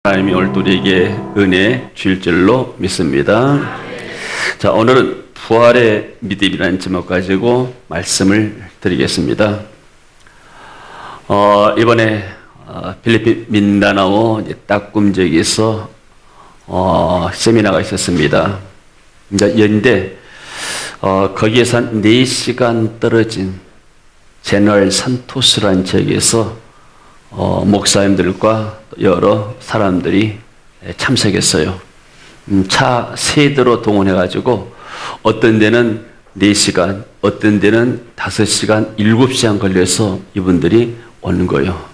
하나님이 오늘 우리에게 은혜 주일 줄로 믿습니다. 자, 오늘은 부활의 믿음이라는 제목 가지고 말씀을 드리겠습니다. 이번에 필리핀 민다나오 따쿰 지역에서 세미나가 있었습니다. 연대 거기에서 한 4시간 떨어진 제너럴 산토스라는 지역에서 목사님들과 여러 사람들이 참석했어요. 차 3대로 동원해가지고 어떤 데는 4시간, 어떤 데는 5시간, 7시간 걸려서 이분들이 오는 거예요.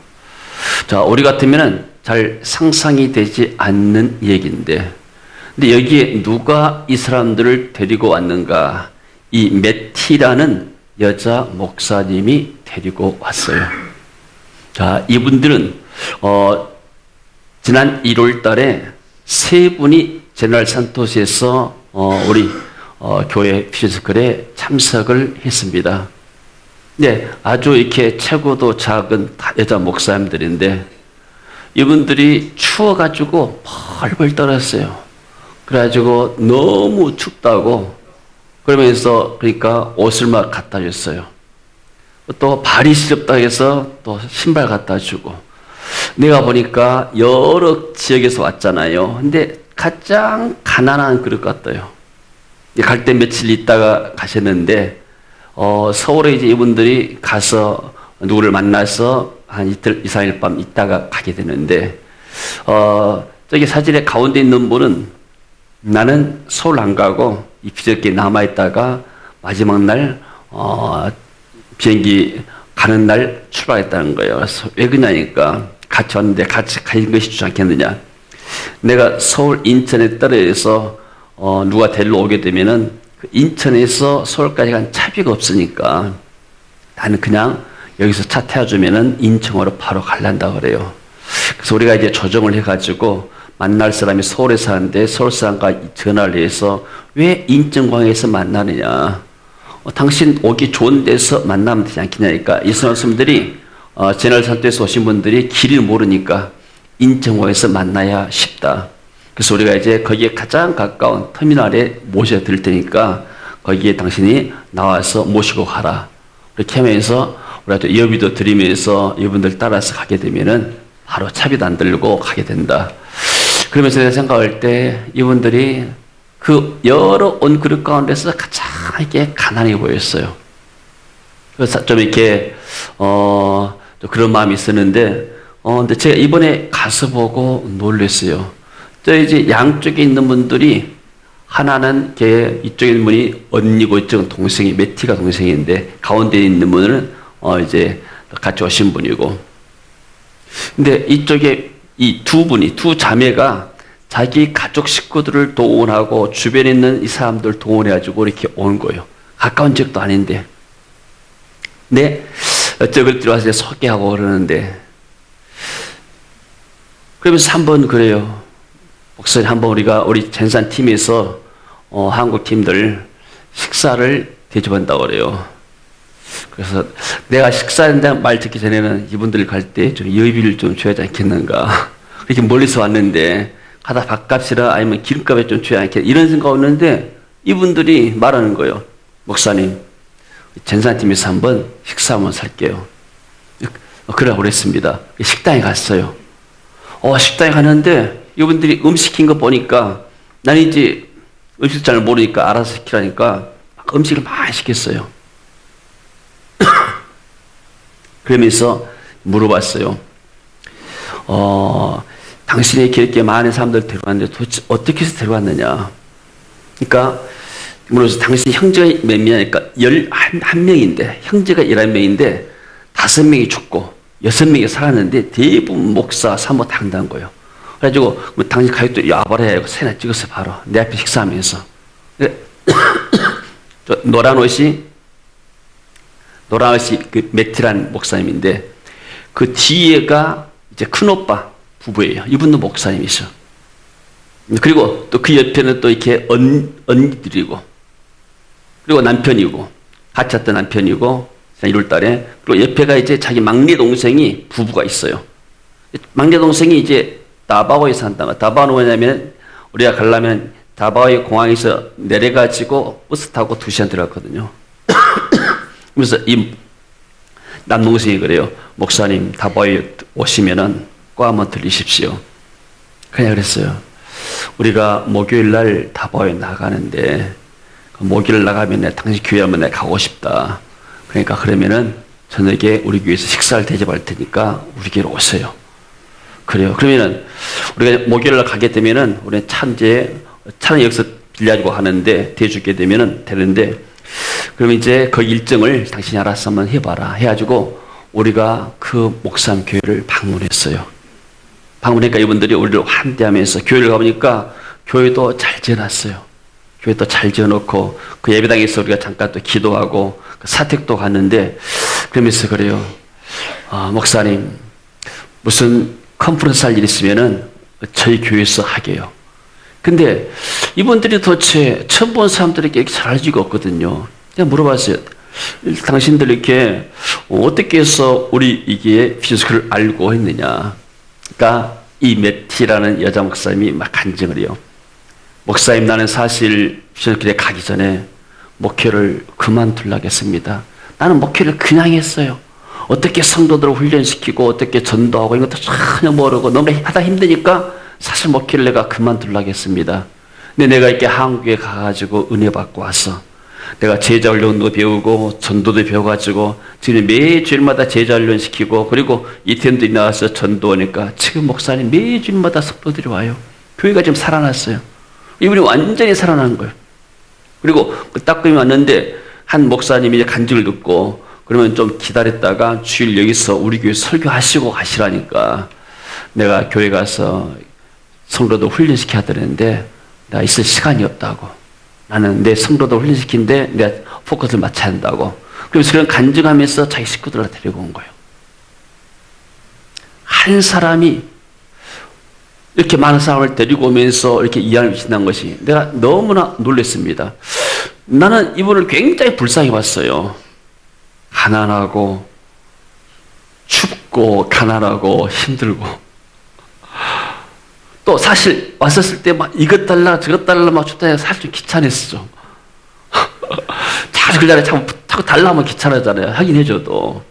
자, 우리 같으면은 잘 상상이 되지 않는 얘기인데, 근데 여기에 누가 이 사람들을 데리고 왔는가? 이 매티라는 여자 목사님이 데리고 왔어요. 자, 이분들은 지난 1월 달에 3분이 제너럴 산토스에서 우리 교회 피지컬에 참석을 했습니다. 네, 아주 이렇게 체구도 작은 여자 목사님들인데 이분들이 추워가지고 벌벌 떨었어요. 그래가지고 너무 춥다고 그러면서 그러니까 옷을 막 갖다 줬어요. 또 발이 시렵다 해서 또 신발 갖다 주고. 내가 보니까 여러 지역에서 왔잖아요. 근데 가장 가난한 그릇 같아요. 갈 때 며칠 있다가 가셨는데 서울에 이제 이분들이 가서 누구를 만나서 한 이틀, 2, 3일 밤 있다가 가게 되는데 저기 사진의 가운데 있는 분은 나는 서울 안 가고 이 비적기에 남아있다가 마지막 날 비행기 가는 날 출발했다는 거예요. 그래서 왜 그러냐니까 같이 왔는데 같이 가는 것이 좋지 않겠느냐. 내가 서울 인천에 떨어져서 누가 데리러 오게 되면은 그 인천에서 서울까지 간 차비가 없으니까 나는 그냥 여기서 차 태워주면은 인천으로 바로 갈란다 그래요. 그래서 우리가 이제 조정을 해가지고 만날 사람이 서울에 사는데 서울 사람과 전화를 해서 왜 인천광에서 만나느냐. 당신 오기 좋은 데서 만나면 되지 않겠냐니까. 이 선생님들이 제너럴 산토스에서 오신 분들이 길을 모르니까 인천공항에서 만나야 쉽다. 그래서 우리가 이제 거기에 가장 가까운 터미널에 모셔드릴 테니까 거기에 당신이 나와서 모시고 가라. 이렇게 하면서 우리가 또 여비도 드리면서 이분들 따라서 가게 되면은 바로 차비도 안 들고 가게 된다. 그러면서 내가 생각할 때 이분들이 그 여러 온 그릇 가운데서 가장 이렇게 가난해 보였어요. 그래서 좀 이렇게 또 그런 마음이 있었는데 근데 제가 이번에 가서 보고 놀랐어요. 저 이제 양쪽에 있는 분들이 하나는 이쪽에 있는 분이 언니고 이쪽은 동생이 매티가 동생인데 가운데 있는 분은 이제 같이 오신 분이고. 근데 이쪽에 이 두 자매가 자기 가족 식구들을 동원하고 주변에 있는 이 사람들 동원해가지고 이렇게 온 거예요. 가까운 지역도 아닌데. 근데 저걸 들어와서 소개하고 그러는데. 그러면서 한번 그래요. 목사님 한번 우리 전산 팀에서 한국 팀들 식사를 대접한다고 그래요. 그래서 내가 식사한다 말 듣기 전에는 이분들 갈 때 좀 여비를 좀 줘야 하지 않겠는가. 이렇게 멀리서 왔는데 가다 밥값이라 아니면 기름값에 좀 줘야 않겠 이런 생각 없는데 이분들이 말하는 거예요. 목사님, 전산팀에서 한번 식사 한번 살게요. 그러라고 그랬습니다. 식당에 갔어요. 식당에 가는데 이분들이 음식 시킨 거 보니까 나는 이제 음식 잘 모르니까 알아서 시키라니까 음식을 많이 시켰어요. 그러면서 물어봤어요. 당신이 이렇게 많은 사람들 데려왔는데 도대체 어떻게 해서 데려왔느냐. 그러니까 물어서 당신 형제가 몇 명이니까 11명인데 형제가 11명인데 5명이 죽고 6명이 살았는데 대부분 목사, 사모 다 한다는 거예요. 그래가지고 당신 가족도 야발해 사진 찍었어요. 바로 내 앞에 식사하면서. 노란 옷이 그 매티란 목사님인데 그 뒤에가 이제 큰오빠 부부예요. 이분도 목사님이셔. 그리고 또 그 옆에는 또 이렇게 언니들이고 그리고 남편이고 같이 왔던 남편이고 1월 달에 그리고 옆에가 이제 자기 막내 동생이 부부가 있어요. 막내 동생이 이제 다바오에 산다. 다바오는 뭐냐면 우리가 가려면 다바오의 공항에서 내려가지고 버스 타고 2시간 들어갔거든요. 그래서 이 남동생이 그래요. 목사님 다바오에 오시면은 꼭 한번 들리십시오. 그냥 그랬어요. 우리가 목요일 날 다바오에 나가는데 목요일 나가면 내가 당신 교회 한번 내가 가고 싶다. 그러니까 그러면은 저녁에 우리 교회에서 식사를 대접할 테니까 우리 교회로 오세요. 그래요. 그러면은 우리가 목요일 날 가게 되면은 우리는 차는 여기서 빌려가지고 하는데 대주게 되면은 되는데 그러면 이제 그 일정을 당신이 알아서 한번 해봐라 해가지고 우리가 그 목사님 교회를 방문했어요. 방문하니까 이분들이 우리를 환대하면서 교회를 가보니까 교회도 잘 지어놨어요. 교회도 잘 지어놓고 그 예배당에서 우리가 잠깐 또 기도하고 그 사택도 갔는데 그러면서 그래요. 목사님 무슨 컨퍼런스 할 일 있으면은 저희 교회에서 하게요. 근데 이분들이 도대체 처음 본 사람들에게 이렇게 잘 알지가 없거든요. 그냥 물어봤어요. 당신들 이렇게 어떻게 해서 우리 이게 피지컬을 알고 했느냐. 그러니까 이 메티라는 여자 목사님이 막 간증을 해요. 목사님 나는 사실 피지컬에 가기 전에 목회를 그만두려고 했습니다. 나는 목회를 그냥 했어요. 어떻게 성도들을 훈련시키고 어떻게 전도하고 이런 것도 전혀 모르고 너무 하다 힘드니까 사실 목회를 내가 그만두려고 했습니다. 근데 내가 이렇게 한국에 가가지고 은혜 받고 왔어. 내가 제자 훈련도 배우고 전도도 배워가지고 지금 매주일마다 제자 훈련 시키고 그리고 이태원도 나와서 전도하니까 지금 목사님 매주일마다 성도들이 와요. 교회가 지금 살아났어요. 이분이 완전히 살아난 거예요. 그리고 그 따끔이 왔는데 한 목사님이 간증을 듣고 그러면 좀 기다렸다가 주일 여기서 우리 교회 설교하시고 가시라니까 내가 교회 가서 성도도 훈련시켜야 되는데 내가 있을 시간이 없다고. 나는 내 성도도 훈련시키는데 내가 포커스를 맞춰야 한다고. 그래서 그런 간증하면서 자기 식구들을 데리고 온 거예요. 한 사람이 이렇게 많은 사람을 데리고 오면서 이렇게 이해를 미친다는 것이 내가 너무나 놀랐습니다. 나는 이분을 굉장히 불쌍히 봤어요. 가난하고 춥고 가난하고 힘들고 또 사실 왔었을 때 막 이것 달라 저것 달라 막 줬다 해서 사실 좀 귀찮았어. 자주 그 자리에 자꾸 달라 하면 귀찮아잖아요. 하긴 해줘도.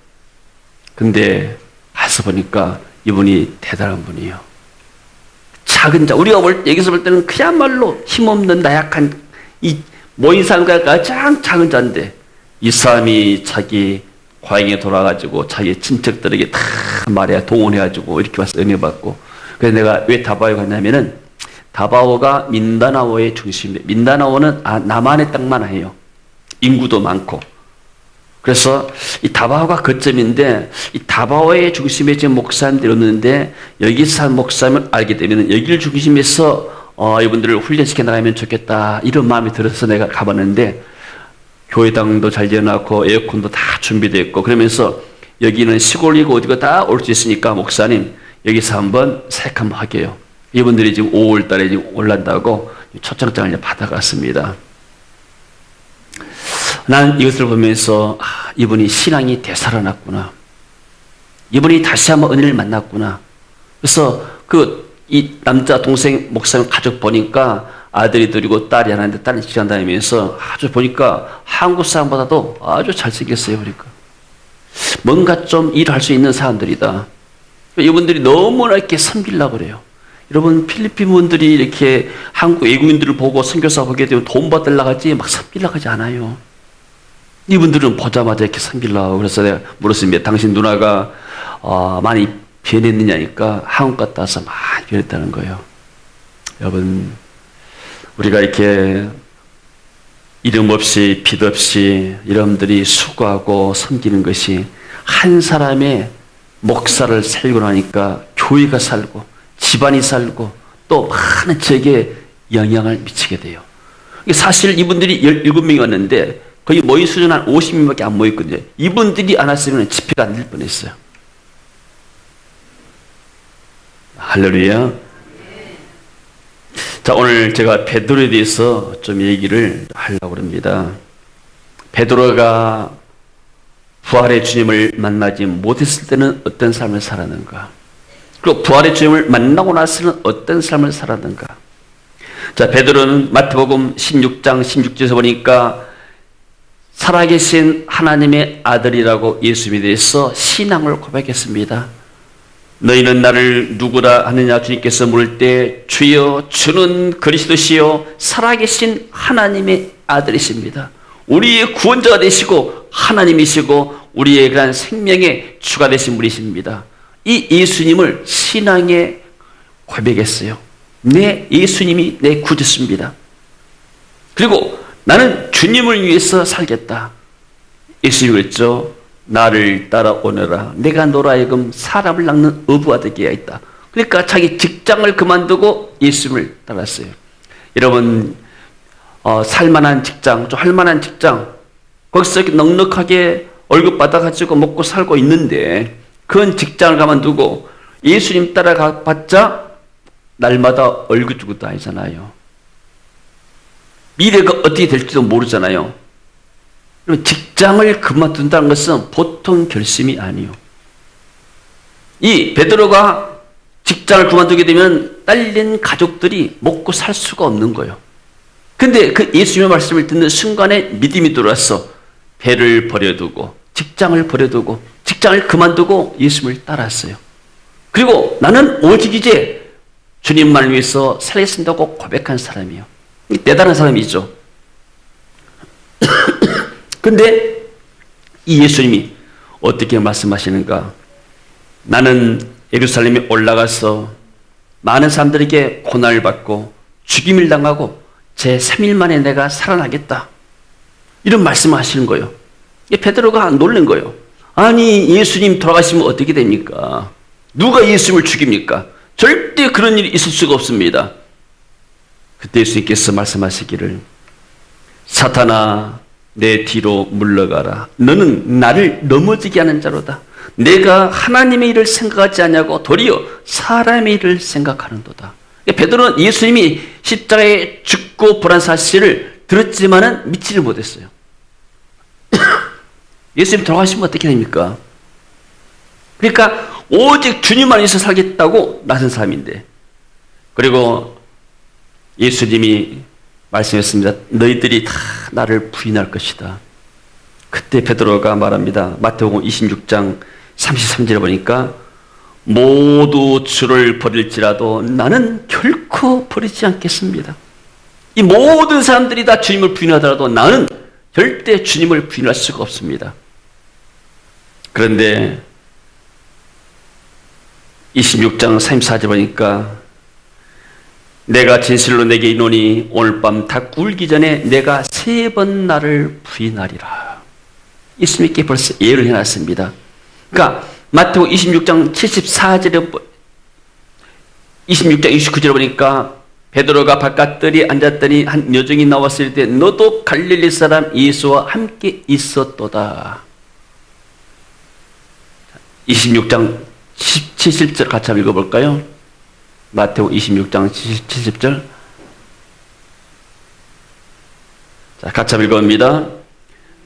근데 가서 보니까 이분이 대단한 분이에요. 작은 자, 우리가 여기서 볼 때는 그야말로 힘없는 나약한 이 모인 사람과 가장 작은 자인데 이 사람이 자기 고향에 돌아가지고 자기 친척들에게 다 말이야 동원해가지고 이렇게 와서 은혜 받고. 그래서 내가 왜 다바오에 갔냐면은 다바오가 민다나오의 중심이에요. 민다나오는 남한의 땅만 해요. 인구도 많고. 그래서 이 다바오가 거점인데 이 다바오의 중심에 지금 목사님들이 있는데 여기서 한 목사님을 알게 되면 여기를 중심에서 이분들을 훈련시켜 나가면 좋겠다 이런 마음이 들어서 내가 가봤는데 교회당도 잘 지어놨고 에어컨도 다 준비되어 있고 그러면서 여기는 시골이고 어디가 다 올 수 있으니까 목사님 여기서 한번 사역 한번 하게요. 이분들이 지금 5월 달에 지금 올란다고 초청장을 받아갔습니다. 난 이것을 보면서 이분이 신앙이 되살아났구나. 이분이 다시 한번 은혜를 만났구나. 그래서 이 남자 동생 목사님 가족 보니까 아들이 둘이고 딸이 하나인데 딸이 직장 다니면서 아주 보니까 한국 사람보다도 아주 잘생겼어요. 그러니까 뭔가 좀 일할 수 있는 사람들이다. 이분들이 너무나 이렇게 섬기려고 그래요. 여러분 필리핀 분들이 이렇게 한국 외국인들을 보고 선교사 보게 되면 돈 받으려고 하지 막 섬기려고 하지 않아요. 이분들은 보자마자 이렇게 섬기려고. 그래서 내가 물었습니다. 당신 누나가 많이 변했느냐니까 한국 갔다 와서 많이 변했다는 거예요. 여러분 우리가 이렇게 이름 없이 빛 없이 여러분들이 수고하고 섬기는 것이 한 사람의 목사를 살고 나니까 교회가 살고 집안이 살고 또 많은 지역에 영향을 미치게 돼요. 사실 이분들이 17명이 왔는데 거의 모인 수준 한 50명밖에 안 모였거든요. 이분들이 안 왔으면 집회가 안 될 뻔했어요. 할렐루야. 자, 오늘 제가 베드로에 대해서 좀 얘기를 하려고 합니다. 베드로가 부활의 주님을 만나지 못했을 때는 어떤 삶을 살았는가? 그리고 부활의 주님을 만나고 나서는 어떤 삶을 살았는가? 자, 베드로는 마태복음 16장 16절에서 보니까 살아계신 하나님의 아들이라고 예수님에 대해서 신앙을 고백했습니다. 너희는 나를 누구라 하느냐 주님께서 물을 때 주여 주는 그리스도시요 살아계신 하나님의 아들이십니다. 우리의 구원자가 되시고 하나님이시고 우리의 그런 생명의 주가 되신 분이십니다. 이 예수님을 신앙에 고백했어요. 내 예수님이 내 구주십니다. 그리고 나는 주님을 위해서 살겠다. 예수님이 그랬죠. 나를 따라오너라. 내가 너로 하여금 사람을 낚는 어부가 되게 하였다. 그러니까 자기 직장을 그만두고 예수님을 따랐어요. 여러분 살만한 직장, 좀 할만한 직장, 거기서 이렇게 넉넉하게 월급 받아가지고 먹고 살고 있는데 그런 직장을 그만두고 예수님 따라가 봤자 날마다 얼굴 주고 다니잖아요. 미래가 어떻게 될지도 모르잖아요. 직장을 그만둔다는 것은 보통 결심이 아니에요. 이 베드로가 직장을 그만두게 되면 딸린 가족들이 먹고 살 수가 없는 거예요. 근데 그 예수님의 말씀을 듣는 순간에 믿음이 들어왔어. 배를 버려두고 직장을 버려두고 직장을 그만두고 예수님을 따랐어요. 그리고 나는 오직 이제 주님만을 위해서 살겠습니다고 고백한 사람이에요. 대단한 사람이죠. 근데 이 예수님이 어떻게 말씀하시는가? 나는 예루살렘에 올라가서 많은 사람들에게 고난을 받고 죽임을 당하고 제 3일 만에 내가 살아나겠다. 이런 말씀을 하시는 거예요. 베드로가 놀란 거예요. 아니 예수님 돌아가시면 어떻게 됩니까? 누가 예수님을 죽입니까? 절대 그런 일이 있을 수가 없습니다. 그때 예수님께서 말씀하시기를 사탄아 내 뒤로 물러가라. 너는 나를 넘어지게 하는 자로다. 내가 하나님의 일을 생각하지 않냐고 도리어 사람의 일을 생각하는도다. 베드로는 예수님이 십자가에 죽고 부활한 사실을 들었지만은 믿지를 못했어요. 예수님 돌아가시면 어떻게 됩니까? 그러니까 오직 주님만 위해서 살겠다고 나선 사람인데, 그리고 예수님이 말씀했습니다. 너희들이 다 나를 부인할 것이다. 그때 베드로가 말합니다. 마태복음 26장 33절에 보니까 모두 주를 버릴지라도 나는 결코 버리지 않겠습니다. 이 모든 사람들이 다 주님을 부인하더라도 나는 절대 주님을 부인할 수가 없습니다. 그런데 26장 34절 보니까 내가 진실로 내게 이르노니 오늘 밤 닭 굴기 전에 내가 3번 나를 부인하리라. 예수님께 벌써 예를 해놨습니다. 그러니까 마태복음 26장 74절에 26장 29절에 보니까 베드로가 바깥들이 앉았더니 한 여종이 나왔을 때 너도 갈릴리 사람 예수와 함께 있었도다. 26장 70절 같이 한번 읽어볼까요? 마태복음 26장 70절. 자, 같이 한번 읽어봅니다.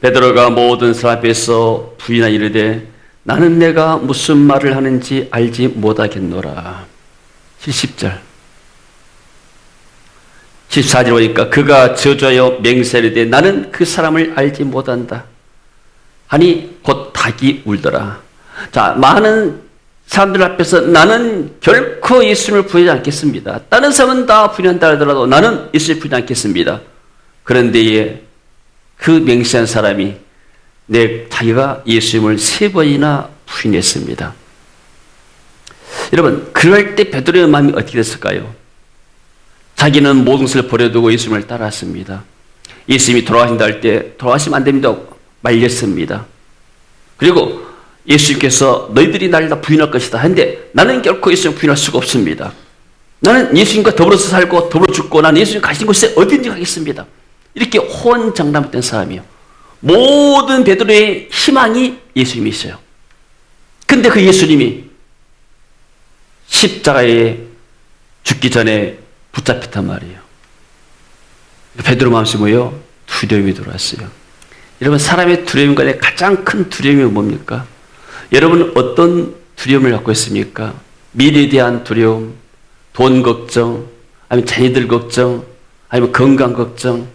베드로가 모든 사람 앞에서 부인하여 이르되 나는 내가 무슨 말을 하는지 알지 못하겠노라. 70절. 14절 보니까 그가 저주하여 맹세하되 나는 그 사람을 알지 못한다 하니 곧 닭이 울더라. 자, 많은 사람들 앞에서 나는 결코 예수님을 부인하지 않겠습니다. 다른 사람은 다 부인한다 하더라도 나는 예수님을 부인하지 않겠습니다. 그런데 그 맹세한 사람이 자기가 예수님을 3번이나 부인했습니다. 여러분, 그럴 때 베드로의 마음이 어떻게 됐을까요? 자기는 모든 것을 버려두고 예수님을 따랐습니다. 예수님이 돌아가신다 할 때 돌아가시면 안 됩니다. 말렸습니다. 그리고 예수님께서 너희들이 나를 다 부인할 것이다 하는데 나는 결코 예수님을 부인할 수가 없습니다. 나는 예수님과 더불어서 살고 더불어 죽고 나는 예수님 가신 곳에 어딘지 가겠습니다. 이렇게 호언장담했던 사람이에요. 모든 베드로의 희망이 예수님이셔요. 근데 그 예수님이 십자가에 죽기 전에 붙잡혔단 말이에요. 베드로 마음속에 뭐예요? 두려움이 들어왔어요. 여러분, 사람의 두려움 가운데 가장 큰 두려움이 뭡니까? 여러분은 어떤 두려움을 갖고 있습니까? 미래에 대한 두려움, 돈 걱정, 아니면 자녀들 걱정, 아니면 건강 걱정,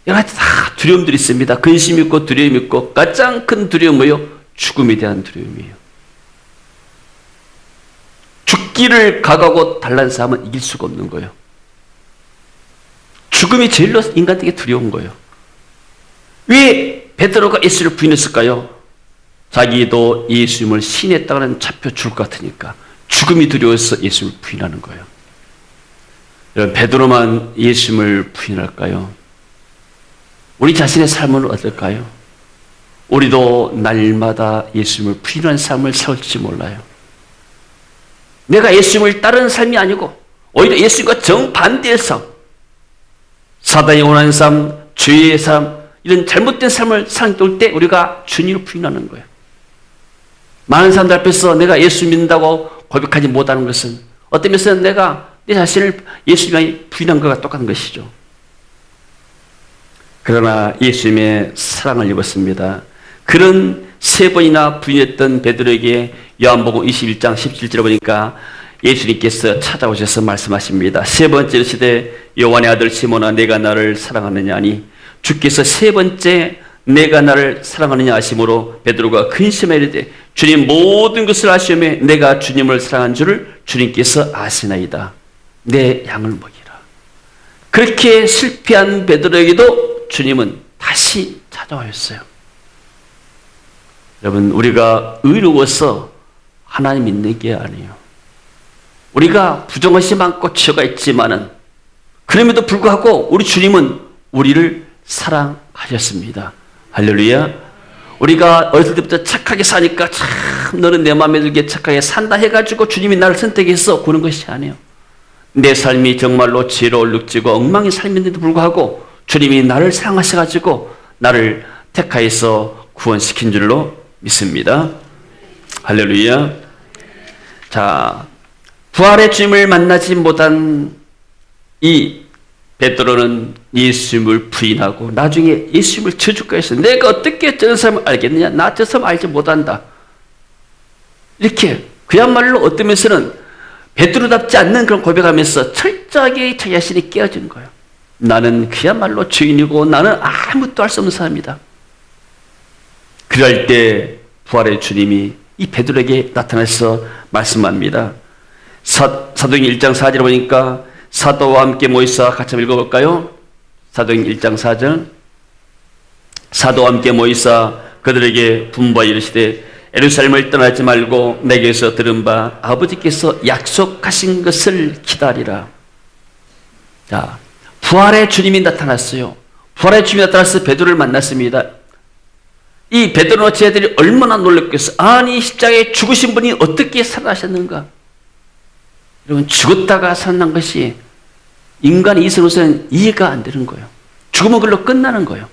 여러 가지 다 두려움들이 있습니다. 근심이 있고 두려움이 있고 가장 큰 두려움이요, 죽음에 대한 두려움이에요. 죽기를 각오하고 달란 사람은 이길 수가 없는 거예요. 죽음이 제일로 인간에게 두려운 거예요. 왜 베드로가 예수를 부인했을까요? 자기도 예수님을 신했다가는 잡혀 죽을 것 같으니까 죽음이 두려워서 예수님을 부인하는 거예요. 여러분, 베드로만 예수님을 부인할까요? 우리 자신의 삶은 어떨까요? 우리도 날마다 예수님을 부인하는 삶을 살지 몰라요. 내가 예수님을 따르는 삶이 아니고 오히려 예수님과 정반대의 삶, 사단이 원하는 삶, 죄의 삶, 이런 잘못된 삶을 살아올 때 우리가 주님을 부인하는 거예요. 많은 사람들 앞에서 내가 예수 믿는다고 고백하지 못하는 것은 어떤 면에서는 내가 내 자신을 예수님이 부인한 것과 똑같은 것이죠. 그러나 예수님의 사랑을 입었습니다. 그런 세 번이나 부인했던 베드로에게 요한복음 21장 17절에 보니까 예수님께서 찾아오셔서 말씀하십니다. 세 번째 시대 요한의 아들 시몬아, 내가 나를 사랑하느냐 하니 주께서 세 번째 내가 나를 사랑하느냐 하심으로 베드로가 근심하여 이르되 주님 모든 것을 아시오매 내가 주님을 사랑한 줄을 주님께서 아시나이다. 내 양을 먹이라. 그렇게 실패한 베드로에게도 주님은 다시 찾아오셨어요. 여러분, 우리가 의로워서 하나님 믿는 게 아니에요. 우리가 부정것이 많고 죄가 있지만은 그럼에도 불구하고 우리 주님은 우리를 사랑하셨습니다. 할렐루야. 우리가 어렸을 때부터 착하게 사니까 참 너는 내 마음에 들게 착하게 산다 해가지고 주님이 나를 선택해서 그런 것이 아니에요. 내 삶이 정말로 죄로 얼룩지고 엉망인 삶인데도 불구하고 주님이 나를 사랑하셔가지고 나를 택하여서 구원시킨 줄로 믿습니다. 할렐루야. 자, 부활의 주님을 만나지 못한 이 베드로는 예수님을 부인하고 나중에 예수님을 저주까지 했어요. 내가 어떻게 저 사람을 알겠느냐? 나 저 사람 알지 못한다. 이렇게 그야말로 어떤 면에서는 베드로답지 않는 그런 고백하면서 철저하게 자기 자신이 깨어진 거예요. 나는 그야말로 죄인이고 나는 아무것도 할 수 없는 사람이다. 그럴 때 부활의 주님이 이 베드로에게 나타나서 말씀합니다. 사도행 1장 4절에 보니까 사도와 함께 모이사 같이 한번 읽어볼까요? 사도행 1장 4절. 사도와 함께 모이사 그들에게 분부하여 이르시되 예루살렘을 떠나지 말고 내게서 들은 바 아버지께서 약속하신 것을 기다리라. 자, 부활의 주님이 나타났어요. 부활의 주님이 나타나서 베드로를 만났습니다. 이 베드로와 제자들이 얼마나 놀랐겠어요. 아니, 십자가에 죽으신 분이 어떻게 살아나셨는가? 여러분, 죽었다가 살아난 것이 인간의 이성으로서는 이해가 안 되는 거예요. 죽으면 그걸로 끝나는 거예요.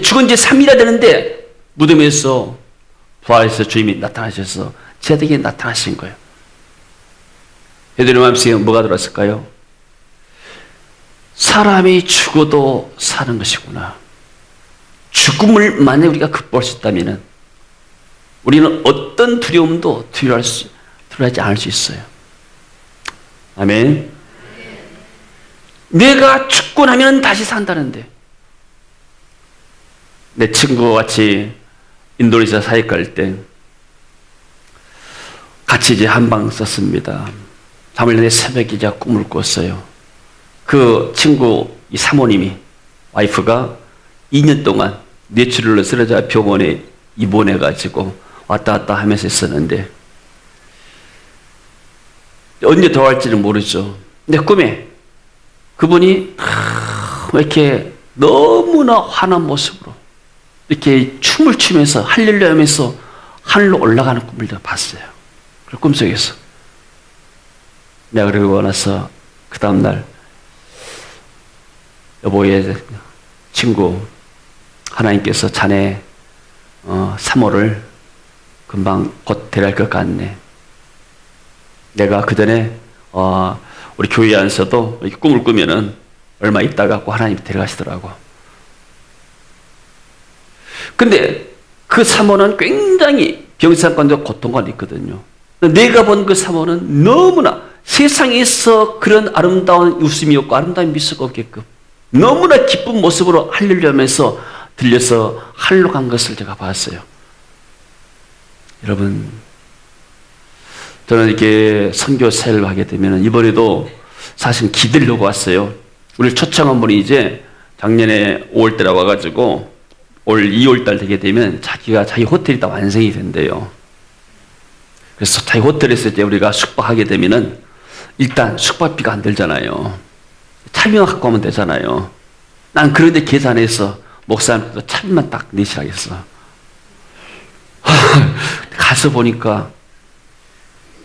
죽은 지 3일이나 되는데 무덤에서 부활해서 주님이 나타나셔서 제자들에게 나타나신 거예요. 베드로 마음속에 뭐가 들었을까요? 사람이 죽어도 사는 것이구나. 죽음을 만약 우리가 극복할 수 있다면 우리는 어떤 두려움도 두려워하지 않을 수 있어요. 아멘. 내가 죽고 나면 다시 산다는데, 내 친구와 같이 인도네시아 사역 갈 때 같이 이제 한방 썼습니다. 3일 새벽에 이제 꿈을 꿨어요. 그 친구 이 사모님이, 와이프가 2년 동안 뇌출혈로 쓰러져 병원에 입원해가지고 왔다 갔다 하면서 있었는데 언제 돌아갈지는 모르죠. 근데 꿈에 그분이 이렇게 너무나 환한 모습으로 이렇게 춤을 추면서 할렐루야 하면서 하늘로 올라가는 꿈을 봤어요. 그 꿈속에서. 내가 그러고 나서 그 다음날 여보의 친구, 하나님께서 자네 사모를 금방 곧 데려갈 것 같네. 내가 그 전에 우리 교회 안에서도 이렇게 꿈을 꾸면은 얼마 있다가 하나님이 데려가시더라고. 근데 그 사모는 굉장히 병상권도 고통가 있거든요. 내가 본 그 사모는 너무나 세상에서 그런 아름다운 웃음이 없고 아름다운 미소가 없게끔 너무나 기쁜 모습으로 할렐루야하면서 들려서 하늘로 간 것을 제가 봤어요. 여러분, 저는 이렇게 선교 사역을 하게 되면 이번에도 사실 기다리려고 왔어요. 우리 초청한 분이 이제 작년에 5월달에 와가지고 올 2월달 되게 되면 자기 호텔이 다 완성이 된대요. 그래서 자기 호텔에서 이제 우리가 숙박하게 되면은 일단 숙박비가 안 들잖아요. 차비만 갖고 오면 되잖아요. 난 그런데 계산해서 목사님도 차비만 딱 내시라고 했어. 가서 보니까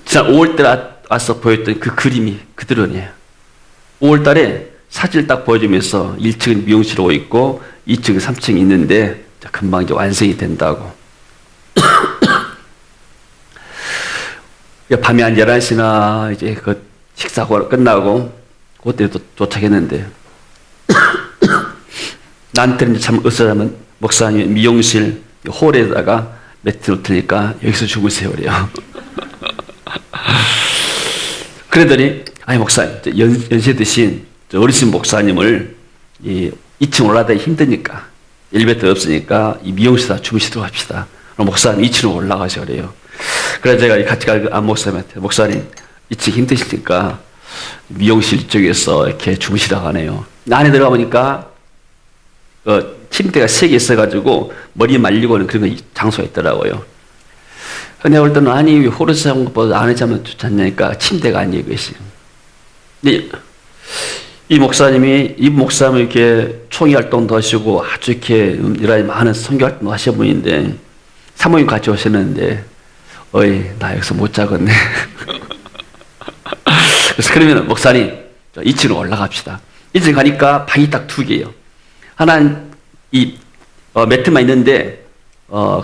지난 5월달에 와서 보였던 그 그림이 그대로네요. 5월달에 사진을 딱 보여주면서 1층은 미용실로 있고 2층, 3층이 있는데 금방 이제 완성이 된다고. 밤에 한 11시나 이제 그 식사가 끝나고 그때 또 도착했는데 나한테는 참 어쩌자면 목사님 미용실 홀에다가 매트 놓으니까 여기서 주무세요 그래요. 그러더니 아니 목사님 연세 드신 어르신 목사님을 2층 올라가기 힘드니까 엘리베이터 없으니까 이 미용실에다 주무시도록 합시다. 그럼 목사님 2층으로 올라가셔 그래요. 그래서 제가 같이 갈 안 목사님한테 목사님 2층 힘드시니까 미용실 이쪽에서 이렇게 주무시라고 하네요. 안에 들어가 보니까 침대가 3개 있어가지고 머리 말리고는 그런 장소가 있더라고요. 내가 볼 때는 아니 호르스 한 것보다 안에 자면 좋지 않냐니까 침대가 아니에요 그것이. 근데 이 목사님이 이렇게 총회 활동도 하시고 아주 이렇게 여러 가지 많은 선교 활동도 하시는 분인데 사모님 같이 오셨는데 나 여기서 못 자겠네. 그래서 그러면 목사님 2층으로 올라갑시다. 2층 가니까 방이 딱 2개예요. 하나는 이 매트만 있는데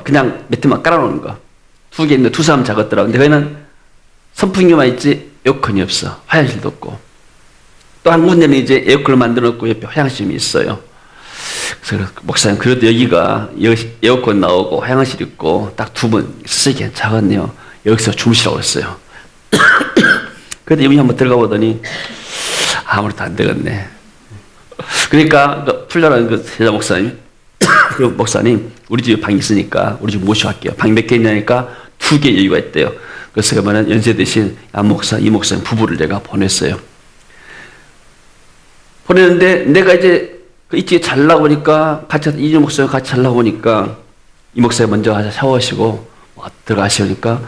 그냥 매트만 깔아놓은 거 2개 있는데 2사람 자겠더라고. 근데 거기는 선풍기만 있지 에어컨이 없어. 화장실도 없고 또 한 군데는 이제 에어컨을 만들어 놓고 옆에 화장실이 있어요. 그래서 목사님 그래도 여기가 에어컨 나오고 화장실 있고 딱 2분 쓰기 괜찮겠네요. 여기서 주무시라고 했어요. 그래도 여기 한번 들어가 보더니 아무래도 안 되겠네. 그러니까 풀려라는 그 여자 목사님 그 목사님 우리 집에 방이 있으니까 우리 집 모시고 갈게요. 방이 몇 개 있냐니까 2개 여유가 있대요. 그래서 그러면 연세 대신 안 목사 이 목사님 부부를 내가 보냈어요. 보냈는데 내가 이제 이쪽에 잘라 보니까 같이 이준 목사님 같이 잘라 보니까 이 목사님 먼저 가서 샤워하시고 들어가시니까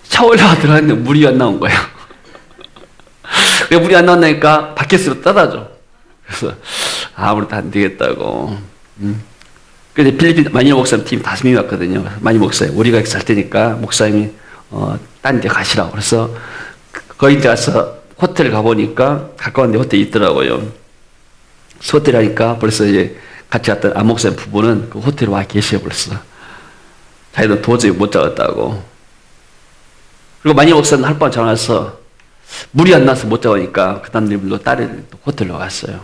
샤워를 들어갔는데 물이 안 나온 거예요. 물이 안 나왔다니까 바켓으로 따다줘. 그래서 아무래도 안 되겠다고. 그래서 필리핀 마니아 목사님 팀 5명이 왔거든요. 마니아 목사님 우리가 이렇게 살 테니까 목사님이 딴 데 가시라고. 그래서 거기 가서 호텔 가보니까 가까운 데 호텔이 있더라고요. 호텔 하니까 벌써 이제 같이 갔던 안 목사님 부부는 그 호텔에 와 계셔 벌써. 자기도 도저히 못 자겠다고. 그리고 마니아 목사는 하룻밤 전화해서 물이 안 나서 못 자니까 그 다음 일로 딸이 호텔로 갔어요.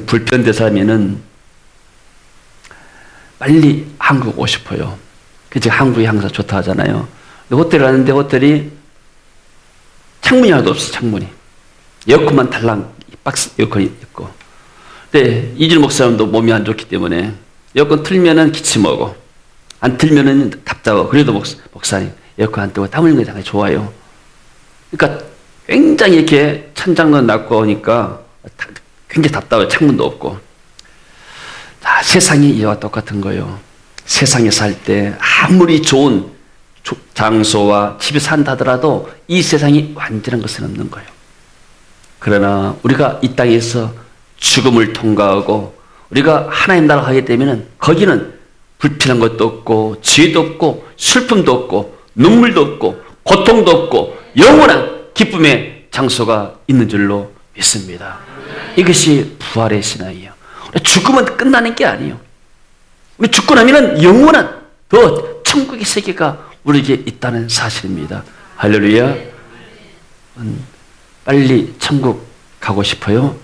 불편된 사람에는 빨리 한국 오고 싶어요. 그치 한국이 항상 좋다 하잖아요. 근데 호텔을 갔는데 호텔이 창문이 하나도 없어. 창문이 에어컨만 달랑 박스 에어컨이 있고. 근데 이준 목사님도 몸이 안 좋기 때문에 에어컨 틀면은 기침하고 안 틀면은 답답하고. 그래도 목사님 에어컨 안 뜨고 땀 흘리는 게 상당히 좋아요. 그러니까 굉장히 이렇게 천장도 낮고 오니까 굉장히 답답해요. 창문도 없고. 자, 세상이 이와 똑같은 거예요. 세상에 살 때 아무리 좋은 장소와 집에 산다 하더라도 이 세상이 완전한 것은 없는 거예요. 그러나 우리가 이 땅에서 죽음을 통과하고 우리가 하나님 나라 가게 되면 거기는 불편한 것도 없고 죄도 없고 슬픔도 없고 눈물도 없고 고통도 없고 영원한 기쁨의 장소가 있는 줄로 믿습니다. 이것이 부활의 신앙이에요. 죽으면 끝나는 게 아니에요. 우리 죽고 나면 영원한 더 천국의 세계가 우리에게 있다는 사실입니다. 할렐루야. 빨리 천국 가고 싶어요.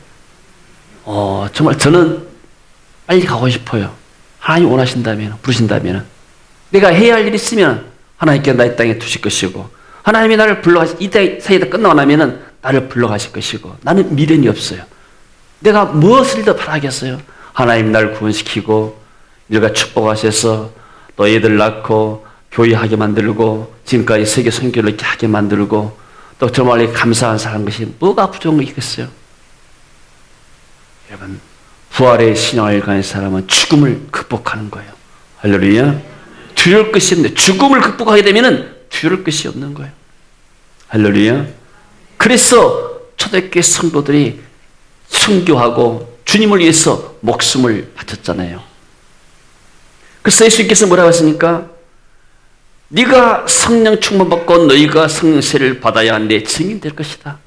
정말 저는 빨리 가고 싶어요. 하나님 원하신다면, 부르신다면. 내가 해야 할 일이 있으면 하나님께 나의 땅에 두실 것이고, 하나님이 나를 불러가시, 이 세계가 끝나고 나면은 나를 불러가실 것이고, 나는 미련이 없어요. 내가 무엇을 더 바라겠어요? 하나님 나를 구원시키고, 일가 축복하셔서 또 애들 낳고, 교회하게 만들고, 지금까지 세계 선교를 이렇게 하게 만들고, 또 정말 감사한 사람 것이 뭐가 부족한 거 있겠어요? 여러분, 부활의 신앙을 가진 사람은 죽음을 극복하는 거예요. 할렐루야. 두려울 것이 없는데, 죽음을 극복하게 되면은 두려울 것이 없는 거예요. 할렐루야. 그래서 초대교회 성도들이 순교하고 주님을 위해서 목숨을 바쳤잖아요. 그래서 예수님께서 뭐라고 했습니까? 네가 성령 충만받고 너희가 성령 세례를 받아야 내 증인 될 것이다.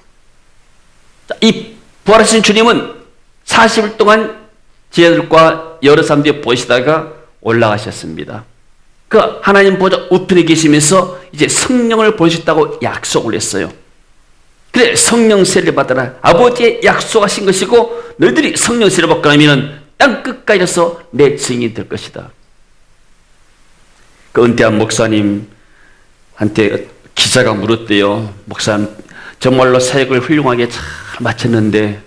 이 부활하신 주님은 40일 동안 제자들과 여러 사람들이 보시다가 올라가셨습니다. 그 하나님 보좌 우편에 계시면서 이제 성령을 보내셨다고 약속을 했어요. 그래, 성령 세례를 받아라. 아버지의 약속하신 것이고, 너희들이 성령 세례를 받고 나면 땅 끝까지서 내 증인이 될 것이다. 그 은퇴한 목사님한테 기자가 물었대요. 목사님, 정말로 사역을 훌륭하게 잘 마쳤는데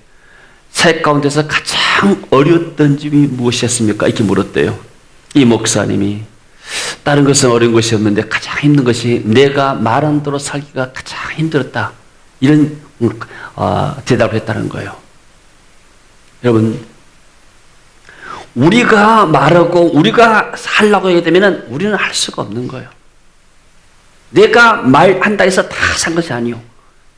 사역 가운데서 가장 어려웠던 점이 무엇이었습니까? 이렇게 물었대요. 이 목사님이 다른 것은 어려운 것이 없는데 가장 힘든 것이 내가 말한 대로 살기가 가장 힘들었다. 이런 대답을 했다는 거예요. 여러분, 우리가 말하고 우리가 하려고 하게 되면 우리는 할 수가 없는 거예요. 내가 말한다 해서 다 산 것이 아니요.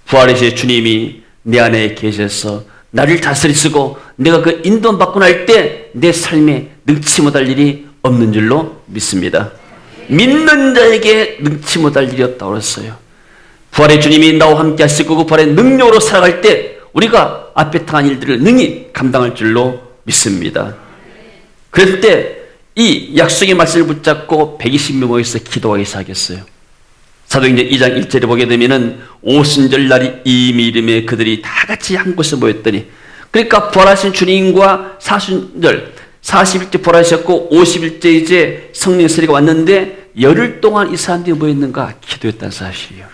부활의 주님이 내 안에 계셔서 나를 다스리시고 내가 그 인도를 받고 날 때 내 삶에 능치 못할 일이 없는 줄로 믿습니다. 믿는 자에게 능치 못할 일이 없다고 그랬어요. 부활의 주님이 나와 함께 하시고 그 부활의 능력으로 살아갈 때 우리가 앞에 당한 일들을 능히 감당할 줄로 믿습니다. 그럴 때 이 약속의 말씀을 붙잡고 120명 모여서 기도하기 시작했어요. 사도행전 2장 1절에 보게 되면은 오순절 날이 이미 이름에 그들이 다 같이 한 곳에 모였더니, 그러니까 부활하신 주님과 사순절 40일째 부활하셨고 50일째 이제 성령 세례가 왔는데 열흘 동안 이 사람들이 모였는가? 기도했다는 사실이에요.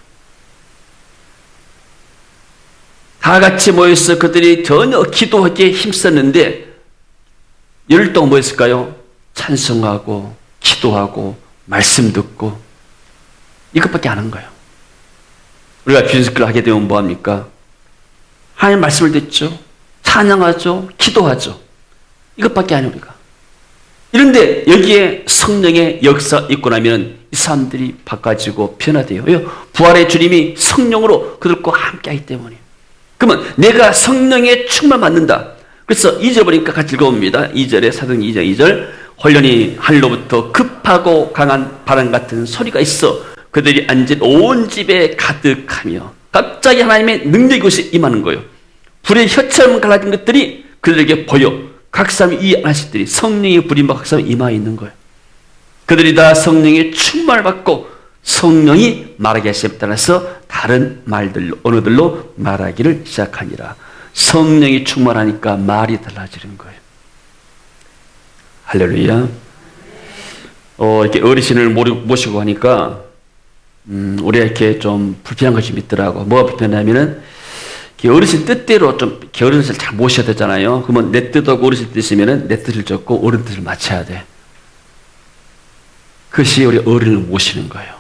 다 같이 모여서 그들이 전혀 기도하기에 힘썼는데 열흘 동안 뭐였을까요? 찬송하고 기도하고 말씀 듣고 이것밖에 안 한 거예요. 우리가 빈스크를 하게 되면 뭐합니까? 하나님 말씀을 듣죠. 찬양하죠. 기도하죠. 이것밖에 안 해요, 우리가. 이런데 여기에 성령의 역사 있고 나면 이 사람들이 바꿔지고 변화돼요. 왜요? 부활의 주님이 성령으로 그들과 함께 하기 때문에. 그러면 내가 성령의 충만 받는다. 그래서 2절 보니까 같이 읽어봅니다. 2절에 사도행전 2장 2절. 홀련히 하늘로부터 급하고 강한 바람 같은 소리가 있어 그들이 앉은 온 집에 가득하며, 갑자기 하나님의 능력이 곳에 임하는 거예요. 불의 혀처럼 갈라진 것들이 그들에게 보여 각 사람이 이 아시들이 성령의 불이 막 각 사람이 임하여 있는 거예요. 그들이 다 성령의 충만을 받고 성령이 말하게 하심에 따라서 다른 말들로, 언어들로 말하기를 시작하니라. 성령이 충만하니까 말이 달라지는 거예요. 할렐루야. 이렇게 어르신을 모시고 하니까 우리가 이렇게 좀 불편한 것이 있더라고. 뭐가 불편하냐면은 어르신 뜻대로 좀 어르신을 잘 모셔야 되잖아요. 그러면 내 뜻하고 어르신 뜻이면은 내 뜻을 적고 어른 뜻을 맞춰야 돼. 그것이 우리 어른을 모시는 거예요.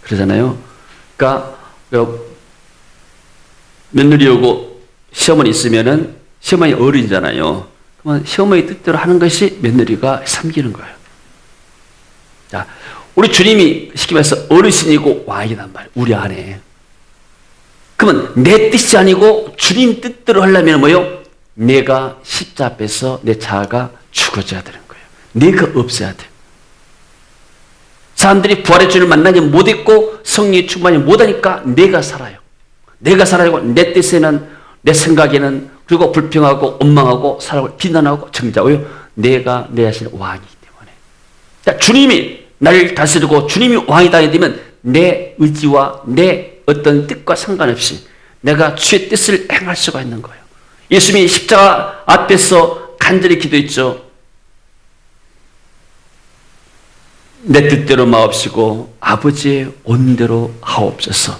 그러잖아요. 그러니까 며느리 오고 시어머니 있으면은 시어머니 어른이잖아요. 그러면 시어머니 뜻대로 하는 것이 며느리가 섬기는 거예요. 자, 우리 주님이 쉽게 말해서 어르신이고 왕이란 말이에요. 우리 안에. 그러면 내 뜻이 아니고 주님 뜻대로 하려면 뭐요? 내가 십자 앞에서 내 자아가 죽어져야 되는 거예요. 내가 없어야 돼. 사람들이 부활의 주님을 만나지 못했고 성령의 충만이 못하니까 내가 살아요. 내가 살아고 내 뜻에는, 내 생각에는, 그리고 불평하고 원망하고 사람을 비난하고 정죄하고요. 내가 내 자신 왕이기 때문에. 자, 주님이 나를 다스리고 주님이 왕이다 하게 되면 내 의지와 내 어떤 뜻과 상관없이 내가 주의 뜻을 행할 수가 있는 거예요. 예수님이 십자가 앞에서 간절히 기도했죠. 내 뜻대로 마옵시고 아버지의 온대로 하옵소서.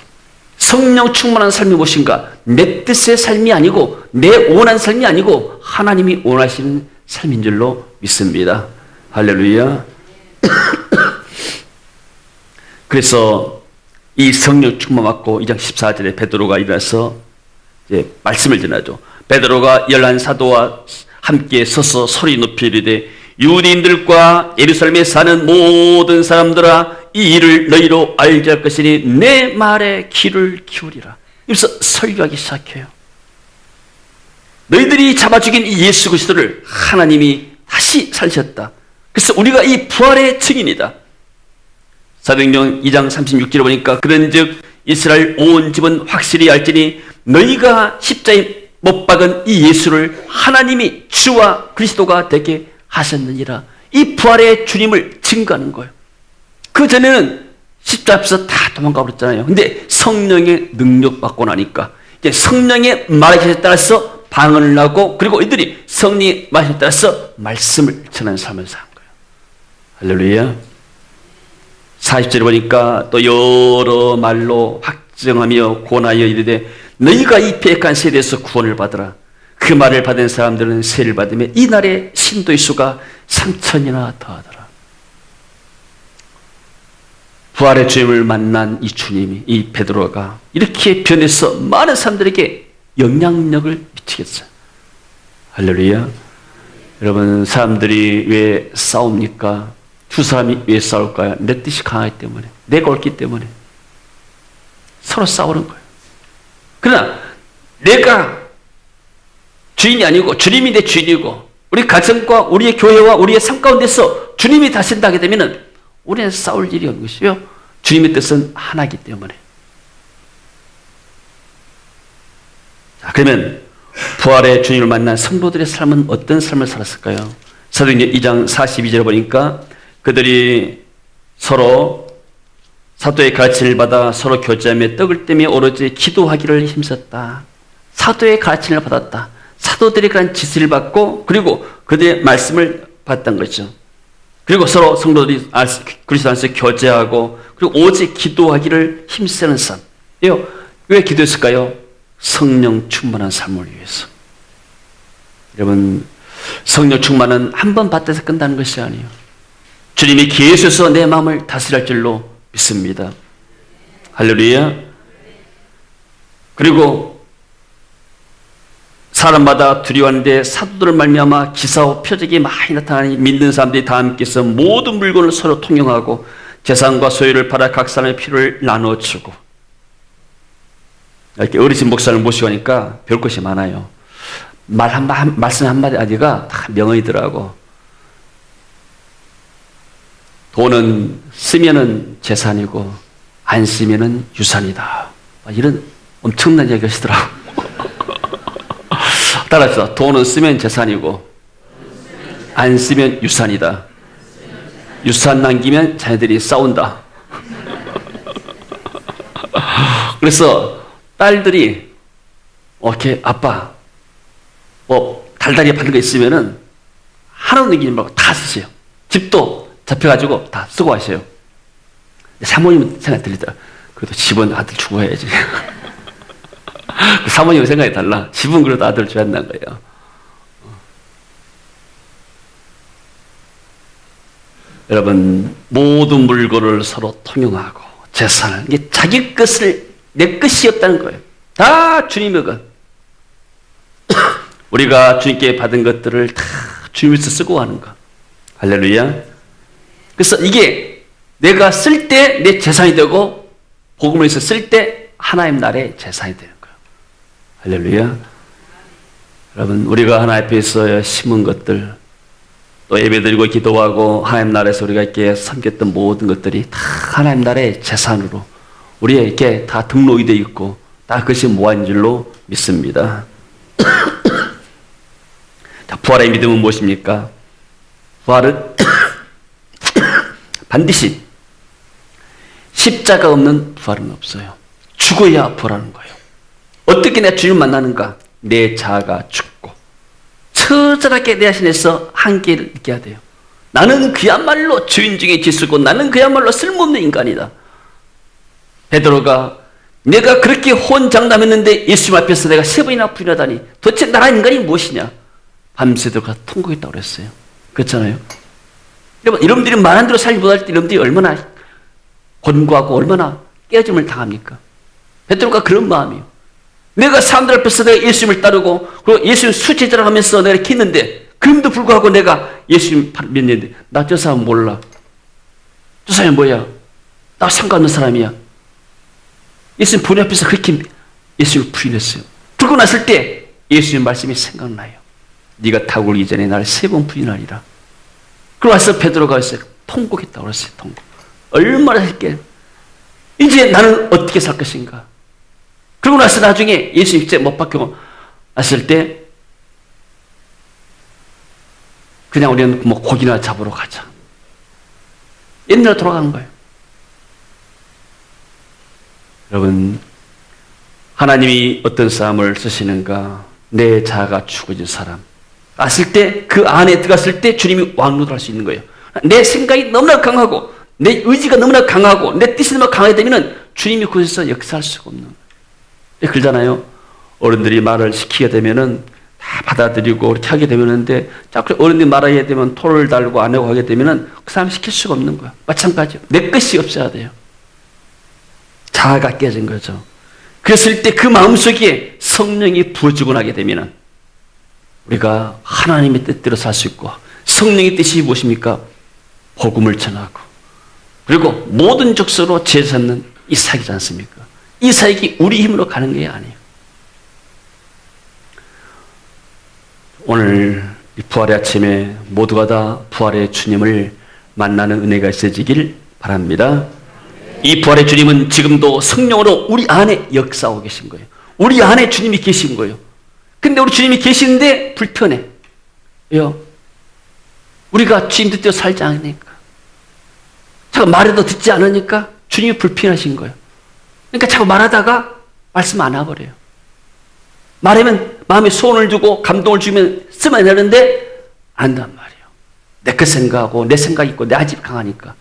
성령 충만한 삶이 무엇인가? 내 뜻의 삶이 아니고 내 원한 삶이 아니고 하나님이 원하시는 삶인 줄로 믿습니다. 할렐루야. 그래서 이 성령 충만 받고 2장 14절에 베드로가 일어나서 이제 말씀을 전하죠. 베드로가 11사도와 함께 서서 소리 높이 이르되 유대인들과 예루살렘에 사는 모든 사람들아 이 일을 너희로 알게 할 것이니 내 말에 귀를 기울이라. 여기서 설교하기 시작해요. 너희들이 잡아 죽인 이 예수 그리스도를 하나님이 다시 살리셨다. 그래서 우리가 이 부활의 증인이다. 사도행전 2장 36절에 보니까 그런즉 이스라엘 온 집은 확실히 알지니 너희가 십자에 못 박은 이 예수를 하나님이 주와 그리스도가 되게 하셨느니라. 이 부활의 주님을 증거하는 거예요. 그 전에는 십자가 앞에서 다 도망가 버렸잖아요. 근데 성령의 능력 받고 나니까 이제 성령의 말에 따라서 방언을 하고 그리고 이들이 성령의 말에 따라서 말씀을 전하는 삶을 사는 거예요. 할렐루야. 40절에 보니까 또 여러 말로 확증하며 권하여 이르되 너희가 이 패역한 세대에서 구원을 받으라. 그 말을 받은 사람들은 세를 받으며 이날의 신도의 수가 3,000이나 더하더라. 부활의 주님을 만난 이 주님이, 이 베드로가 이렇게 변해서 많은 사람들에게 영향력을 미치겠어요. 할렐루야. 여러분, 사람들이 왜 싸웁니까? 두 사람이 왜 싸울까요? 내 뜻이 강하기 때문에, 내가 옳기 때문에 서로 싸우는 거예요. 그러나 내가 주인이 아니고 주님이 내 주인이고 우리 가정과 우리의 교회와 우리의 삶 가운데서 주님이 다스린다 하게 되면 우리는 싸울 일이 없는 것이요. 주님의 뜻은 하나이기 때문에. 자, 그러면 부활의 주님을 만난 성도들의 삶은 어떤 삶을 살았을까요? 사도행전 2장 42절에 보니까 그들이 서로 사도의 가르침을 받아 서로 교제하며 떡을 떼며 오로지 기도하기를 힘썼다. 사도의 가르침을 받았다. 사도들이 그런 지시를 받고 그리고 그들의 말씀을 받았던 거죠. 그리고 서로 성도들이 그리스도 안에서 교제하고 그리고 오직 기도하기를 힘쓰는 삶. 왜 기도했을까요? 성령 충만한 삶을 위해서. 여러분, 성령 충만은 한 번 받아서 끝나는 것이 아니에요. 주님이 계속해서 내 마음을 다스릴 줄로 믿습니다. 할렐루야. 그리고 사람마다 두려워하는데 사도들을 말미암아 기사와 표적이 많이 나타나니 믿는 사람들이 다 함께서 모든 물건을 서로 통용하고 재산과 소유를 팔아 각 사람의 필요를 나눠주고. 이렇게 어르신 목사를 모시고 하니까 별 것이 많아요. 말씀 한마디 하기가 다 명언이더라고. 돈은 쓰면은 재산이고 안 쓰면은 유산이다. 이런 엄청난 얘기 하시더라고. 따라서 돈은 쓰면 재산이고 안 쓰면 유산이다. 유산 남기면 자녀들이 싸운다. 그래서 딸들이 이렇게 아빠 달달이 받는 거 있으면은 하나도 남기지 말고 다 쓰세요. 집도 잡혀가지고 다 쓰고 하세요. 사모님 생각이 들리더라. 그래도 집은 아들 주고 해야지. 사모님 생각이 달라. 집은 그래도 아들 줘야 한다는 거예요. 여러분, 모든 물건을 서로 통용하고 재산을, 이게 자기 것을 내 것이 없다는 거예요. 다 주님의 것. 우리가 주님께 받은 것들을 다 주님께서 쓰고 하는 것. 할렐루야. 그래서 이게 내가 쓸 때 내 재산이 되고 복음을 위해서 쓸 때 하나님 나라의 재산이 되는 거예요. 할렐루야. 여러분, 우리가 하나님 앞에서 심은 것들, 또 예배드리고 기도하고 하나님 나라에서 우리가 이렇게 섬겼던 모든 것들이 다 하나님 나라의 재산으로 우리에게 다 등록이 되어 있고 다 그것이 모아진 줄로 믿습니다. 자, 부활의 믿음은 무엇입니까? 부활은 반드시 십자가 없는 부활은 없어요. 죽어야 부활하는 거예요. 어떻게 내가 주님을 만나는가? 내 자아가 죽고 처절하게 내 자신에서 한계를 느껴야 돼요. 나는 그야말로 주인 중에 지수고 나는 그야말로 쓸모없는 인간이다. 베드로가 내가 그렇게 호언장담했는데 예수님 앞에서 내가 3번이나 부인하다니 도대체 나란 인간이 무엇이냐. 밤새도록 통곡했다고 그랬어요. 그렇잖아요. 여러분들이 말한 대로 살지 못할 때 여러분들이 얼마나 권고하고 얼마나 깨어짐을 당합니까? 베드로가 그런 마음이에요. 내가 사람들 앞에서 내가 예수님을 따르고 그리고 예수님 수제자를 하면서 내가 이렇게 했는데 그럼에도 불구하고 내가 예수님 믿는데 나 저 사람 몰라. 저 사람이 뭐야? 나 상관없는 사람이야. 예수님 본인 앞에서 그렇게 예수님을 부인했어요. 그러고 났을 때 예수님 말씀이 생각나요. 네가 닭 울기 전에 나를 3번 부인하리라. 그러고 와서 베드로가 했어요. 통곡했다고 그랬어요. 통곡. 얼마나 했게. 이제 나는 어떻게 살 것인가. 그러고 나서 나중에 예수님 이제 못 박혀 왔을 때 그냥 우리는 뭐 고기나 잡으러 가자. 옛날로 돌아간 거예요. 여러분, 하나님이 어떤 사람을 쓰시는가? 내 자아가 죽어진 사람. 왔을 때, 그 안에 들어갔을 때 주님이 왕노를 할 수 있는 거예요. 내 생각이 너무나 강하고, 내 의지가 너무나 강하고, 내 뜻이 너무나 강하게 되면 주님이 그곳에서 역사할 수가 없는 거예요. 그러잖아요. 어른들이 말을 시키게 되면은 다 받아들이고 그렇게 하게 되면은데 자꾸 어른들이 말하게 되면 토를 달고 안 하고 하게 되면은 그 사람 시킬 수가 없는 거야. 마찬가지요. 내 것이 없어야 돼요. 자아가 깨진 거죠. 그랬을 때 그 마음속에 성령이 부어지고 나게 되면은 우리가 하나님의 뜻대로 살 수 있고 성령의 뜻이 무엇입니까? 복음을 전하고 그리고 모든 족속으로 제사는 이 사역이지 않습니까? 이 사역이 우리 힘으로 가는 게 아니에요. 오늘 이 부활의 아침에 모두가 다 부활의 주님을 만나는 은혜가 있어지길 바랍니다. 이 부활의 주님은 지금도 성령으로 우리 안에 역사하고 계신 거예요. 우리 안에 주님이 계신 거예요. 근데 우리 주님이 계시는데 불편해. 왜요? 우리가 주님 뜻대로 살지 않으니까. 자꾸 말해도 듣지 않으니까 주님이 불편하신 거예요. 그러니까 자꾸 말하다가 말씀 안 와버려요. 말하면 마음에 소원을 주고 감동을 주면 쓰면 되는데 안 한단 말이에요. 내 것 생각하고 내 생각이 있고 내 아집 강하니까.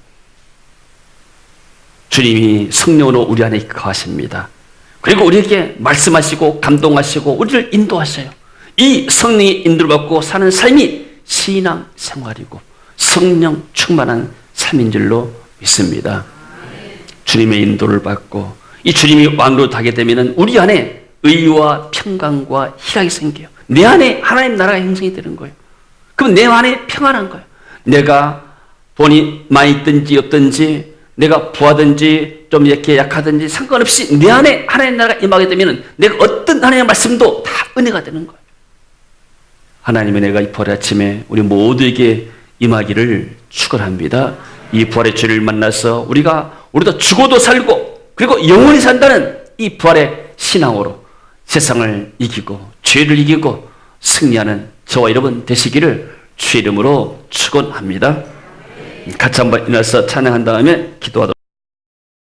주님이 성령으로 우리 안에 거하십니다. 그리고 우리에게 말씀하시고 감동하시고 우리를 인도하셔요. 이 성령의 인도를 받고 사는 삶이 신앙 생활이고 성령 충만한 삶인 줄로 믿습니다. 주님의 인도를 받고 이 주님이 왕으로 타게 되면 우리 안에 의와 평강과 희락이 생겨요. 내 안에 하나님 나라가 형성이 되는 거예요. 그럼 내 안에 평안한 거예요. 내가 돈이 많이 있든지 없든지 내가 부하든지 좀 이렇게 약하든지 상관없이 내 안에 하나님 나라가 임하게 되면 내가 어떤 하나님의 말씀도 다 은혜가 되는 거예요. 하나님의 은혜가 이 부활의 아침에 우리 모두에게 임하기를 축원합니다. 이 부활의 주를 만나서 우리도 죽어도 살고 그리고 영원히 산다는 이 부활의 신앙으로 세상을 이기고 죄를 이기고 승리하는 저와 여러분 되시기를 주의 이름으로 축원합니다. 같이 한번 일어나서 찬양한 다음에 기도하도록